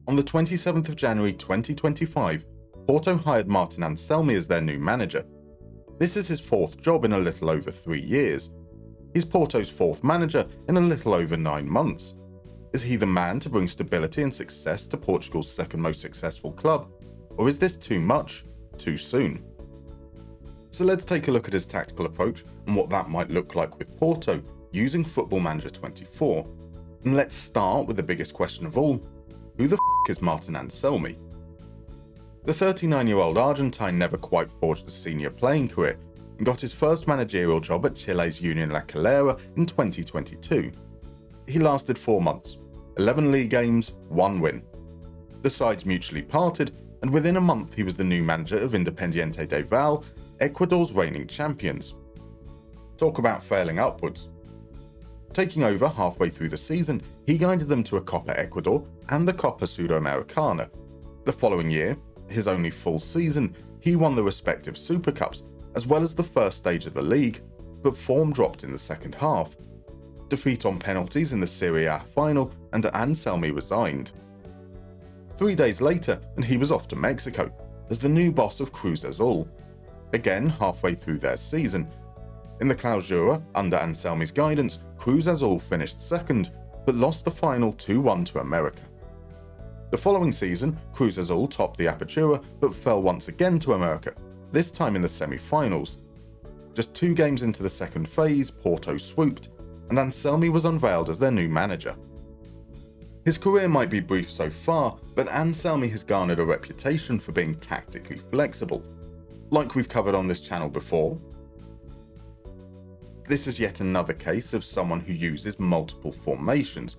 On the 27th of January 2025, Porto hired Martin Anselmi as their new manager. This is his fourth job in a little over 3 years. He's Porto's fourth manager in a little over 9 months. Is he the man to bring stability and success to Portugal's second most successful club? Or is this too much, too soon? So let's take a look at his tactical approach and what that might look like with Porto using Football Manager 24. And let's start with the biggest question of all: who the f*** is Martin Anselmi? The 39-year-old Argentine never quite forged a senior playing career and got his first managerial job at Chile's Union La Calera in 2022. He lasted 4 months, 11 league games, 1 win. The sides mutually parted, and within a month he was the new manager of Independiente del Valle, Ecuador's reigning champions. Talk about failing upwards. Taking over halfway through the season, he guided them to a Copa Ecuador and the Copa Sudamericana. The following year, his only full season, he won the respective Super Cups, as well as the first stage of the league, but form dropped in the second half. Defeat on penalties in the Serie A final, and Anselmi resigned. 3 days later, and he was off to Mexico, as the new boss of Cruz Azul. Again, halfway through their season. In the Clausura, under Anselmi's guidance, Cruz Azul finished second, but lost the final 2-1 to America. The following season, Cruz Azul topped the Apertura, but fell once again to America, this time in the semi-finals. Just 2 games into the second phase, Porto swooped, and Anselmi was unveiled as their new manager. His career might be brief so far, but Anselmi has garnered a reputation for being tactically flexible. Like we've covered on this channel before, this is yet another case of someone who uses multiple formations.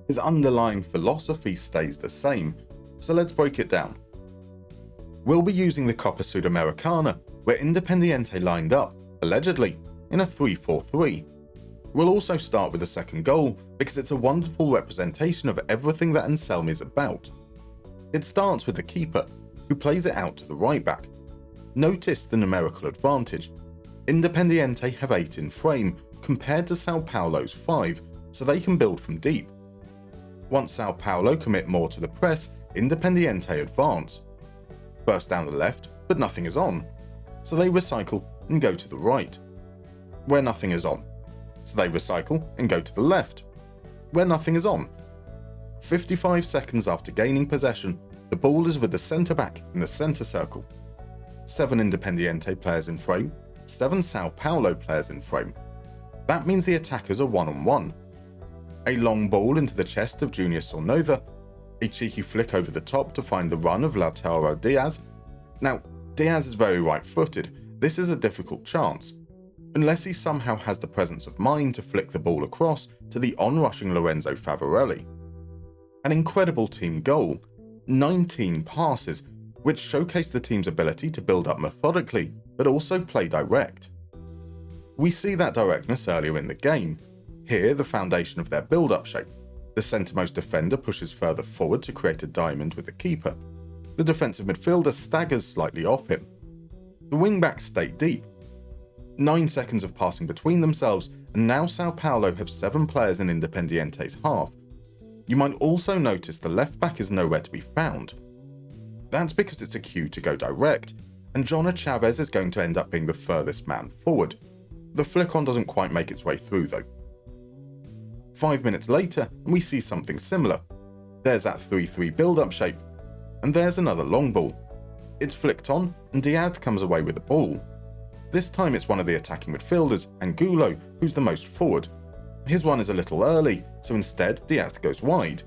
His underlying philosophy stays the same, so let's break it down. We'll be using the Copa Sudamericana, where Independiente lined up, allegedly, in a 3-4-3. We'll also start with the second goal because it's a wonderful representation of everything that Anselmi is about. It starts with the keeper, who plays it out to the right back. Notice the numerical advantage. Independiente have 8 in frame compared to Sao Paulo's 5, so they can build from deep. Once Sao Paulo commit more to the press, Independiente advance. First down the left, but nothing is on, so they recycle and go to the right, where nothing is on. So they recycle and go to the left, where nothing is on. 55 seconds after gaining possession, the ball is with the centre-back in the centre circle. 7 Independiente players in frame, 7 Sao Paulo players in frame. That means the attackers are one-on-one. A long ball into the chest of Junior Sornosa, a cheeky flick over the top to find the run of Lautaro Diaz. Now, Diaz is very right-footed. This is a difficult chance, unless he somehow has the presence of mind to flick the ball across to the on-rushing Lorenzo Favorelli. An incredible team goal, 19 passes, which showcase the team's ability to build up methodically, but also play direct. We see that directness earlier in the game. Here, the foundation of their build-up shape. The centremost defender pushes further forward to create a diamond with the keeper. The defensive midfielder staggers slightly off him. The wing-backs stay deep. 9 seconds of passing between themselves, and now Sao Paulo have 7 players in Independiente's half. You might also notice the left-back is nowhere to be found. That's because it's a cue to go direct, and Jona Chavez is going to end up being the furthest man forward. The flick-on doesn't quite make its way through though. 5 minutes later, and we see something similar. There's that 3-3 build-up shape, and there's another long ball. It's flicked on, and Diaz comes away with the ball. This time it's one of the attacking midfielders, Angulo, who's the most forward. His one is a little early, so instead Diaz goes wide.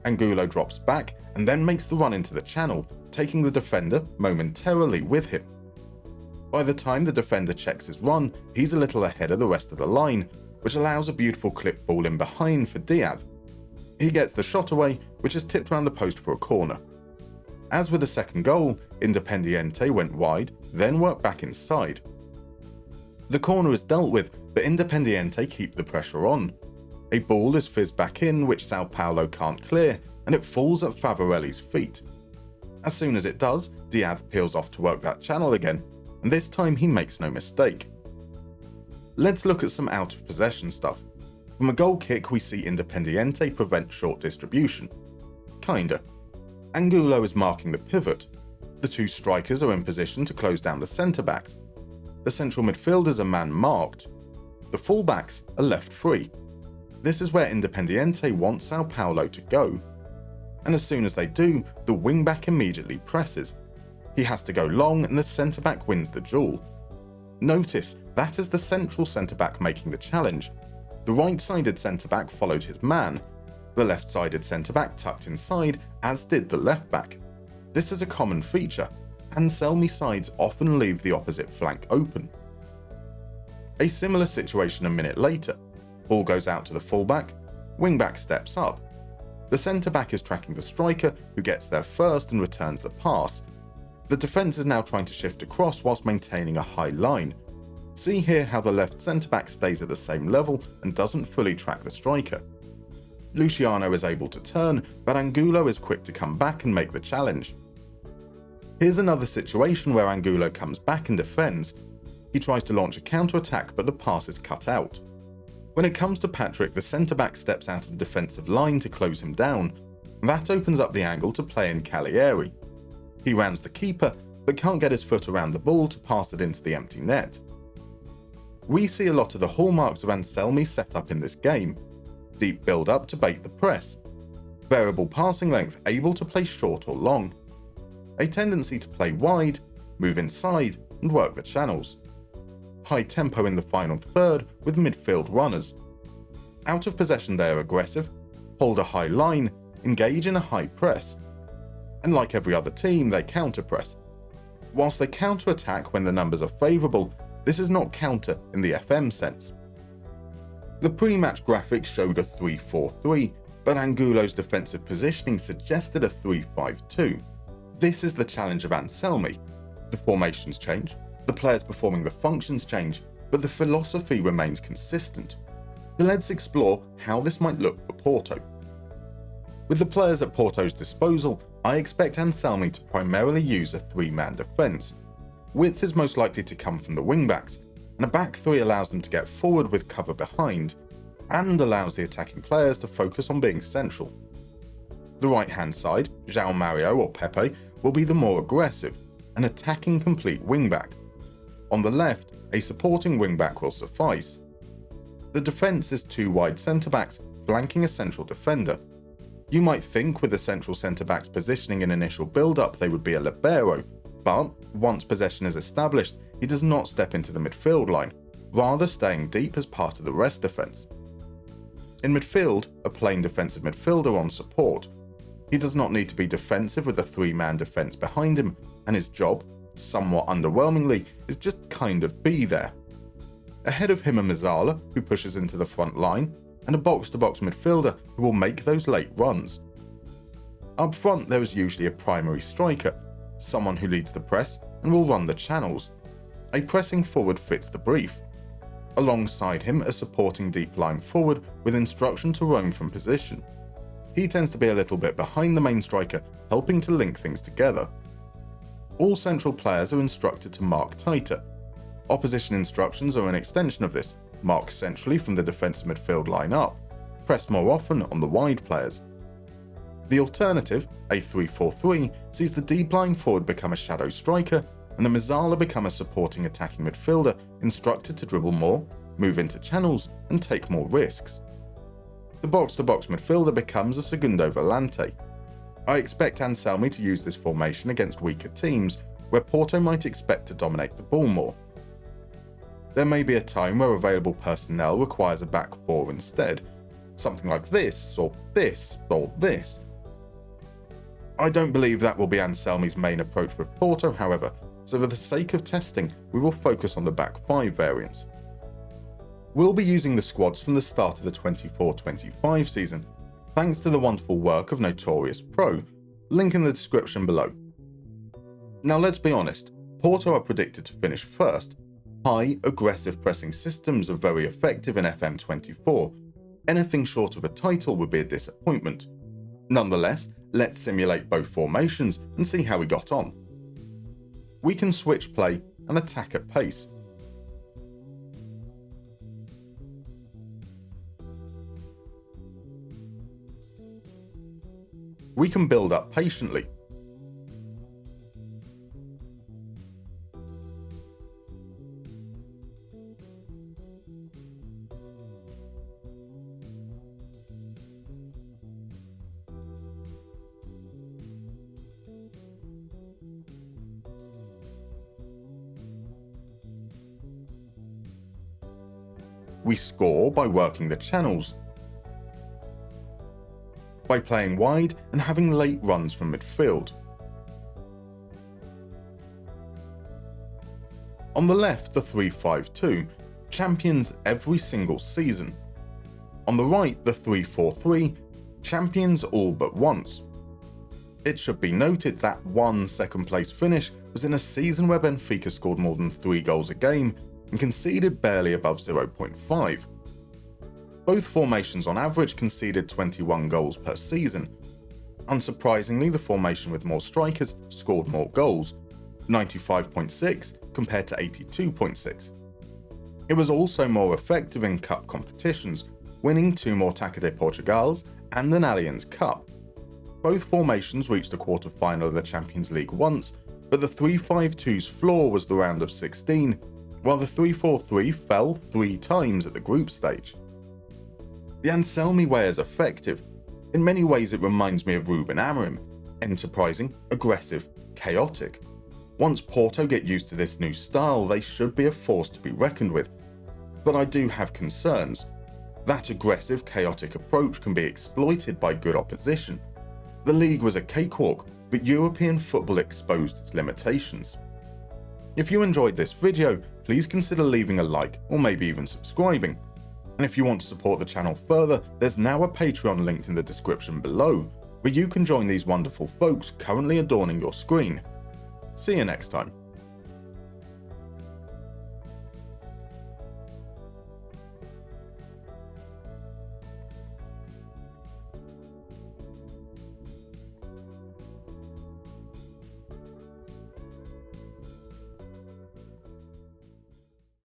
Angulo drops back and then makes the run into the channel, taking the defender momentarily with him. By the time the defender checks his run, he's a little ahead of the rest of the line, which allows a beautiful clip ball in behind for Diaz. He gets the shot away, which is tipped around the post for a corner. As with the second goal, Independiente went wide, then worked back inside. The corner is dealt with, but Independiente keep the pressure on. A ball is fizzed back in, which Sao Paulo can't clear, and it falls at Favorelli's feet. As soon as it does, Diaz peels off to work that channel again, and this time he makes no mistake. Let's look at some out-of-possession stuff. From a goal kick, we see Independiente prevent short distribution. Kinda. Angulo is marking the pivot. The two strikers are in position to close down the centre-backs. The central midfielders are man-marked. The full-backs are left free. This is where Independiente wants Sao Paulo to go. And as soon as they do, the wing-back immediately presses. He has to go long and the centre-back wins the duel. Notice, that is the central centre-back making the challenge. The right-sided centre-back followed his man. The left-sided centre-back tucked inside, as did the left-back. This is a common feature. Anselmi sides often leave the opposite flank open. A similar situation a minute later. Ball goes out to the fullback, wing-back steps up. The centre-back is tracking the striker, who gets there first and returns the pass. The defence is now trying to shift across whilst maintaining a high line. See here how the left centre-back stays at the same level and doesn't fully track the striker. Luciano is able to turn, but Angulo is quick to come back and make the challenge. Here's another situation where Angulo comes back and defends. He tries to launch a counter-attack, but the pass is cut out. When it comes to Patrick, the centre-back steps out of the defensive line to close him down. That opens up the angle to play in Cagliari. He rounds the keeper, but can't get his foot around the ball to pass it into the empty net. We see a lot of the hallmarks of Anselmi's setup in this game. Deep build-up to bait the press. Variable passing length, able to play short or long. A tendency to play wide, move inside, and work the channels. High tempo in the final third with midfield runners. Out of possession they are aggressive, hold a high line, engage in a high press. And like every other team, they counter-press. Whilst they counter-attack when the numbers are favourable, this is not counter in the FM sense. The pre-match graphics showed a 3-4-3, but Angulo's defensive positioning suggested a 3-5-2. This is the challenge of Anselmi. The formations change, the players performing the functions change, but the philosophy remains consistent. So let's explore how this might look for Porto. With the players at Porto's disposal, I expect Anselmi to primarily use a three-man defence. Width is most likely to come from the wing-backs, and a back three allows them to get forward with cover behind, and allows the attacking players to focus on being central. The right-hand side, João Mario or Pepe, will be the more aggressive, an attacking complete wing-back. On the left, a supporting wing-back will suffice. The defence is two wide centre-backs flanking a central defender. You might think with the central centre-back's positioning in initial build-up they would be a libero, but once possession is established, he does not step into the midfield line, rather staying deep as part of the rest defence. In midfield, a plain defensive midfielder on support. He does not need to be defensive with a three-man defence behind him, and his job, somewhat underwhelmingly, is just kind of be there. Ahead of him are Mezzala, who pushes into the front line, and a box-to-box midfielder who will make those late runs. Up front there is usually a primary striker, someone who leads the press and will run the channels. A pressing forward fits the brief. Alongside him a supporting deep line forward with instruction to roam from position. He tends to be a little bit behind the main striker, helping to link things together. All central players are instructed to mark tighter. Opposition instructions are an extension of this: mark centrally from the defensive midfield line up, press more often on the wide players. The alternative, a 3-4-3, sees the deep line forward become a shadow striker and the Mezzala become a supporting attacking midfielder instructed to dribble more, move into channels and take more risks. The box-to-box midfielder becomes a segundo volante. I expect Anselmi to use this formation against weaker teams where Porto might expect to dominate the ball more. There may be a time where available personnel requires a back four instead, something like this, or this, or this. I don't believe that will be Anselmi's main approach with Porto, however, so for the sake of testing, we will focus on the back five variants. We'll be using the squads from the start of the 24-25 season, thanks to the wonderful work of Notorious Pro, link in the description below. Now let's be honest, Porto are predicted to finish first. High, aggressive pressing systems are very effective in FM24. Anything short of a title would be a disappointment. Nonetheless, let's simulate both formations and see how we got on. We can switch play and attack at pace. we can build up patiently. We score by working the channels, by playing wide and having late runs from midfield. On the left, the 3-5-2 champions every single season. On the right, the 3-4-3 champions all but once. It should be noted that one second-place finish was in a season where Benfica scored more than 3 goals a game and conceded barely above 0.5. Both formations on average conceded 21 goals per season. Unsurprisingly, the formation with more strikers scored more goals, 95.6 compared to 82.6. It was also more effective in cup competitions, winning 2 more Taça de Portugal's and an Allianz Cup. Both formations reached the quarter-final of the Champions League once, but the 3-5-2's floor was the round of 16, while the 3-4-3 fell 3 times at the group stage. The Anselmi way is effective. In many ways it reminds me of Ruben Amorim, enterprising, aggressive, chaotic. Once Porto get used to this new style, they should be a force to be reckoned with. But I do have concerns. That aggressive, chaotic approach can be exploited by good opposition. The league was a cakewalk, but European football exposed its limitations. If you enjoyed this video, please consider leaving a like or maybe even subscribing. And if you want to support the channel further, there's now a Patreon linked in the description below, where you can join these wonderful folks currently adorning your screen. See you next time.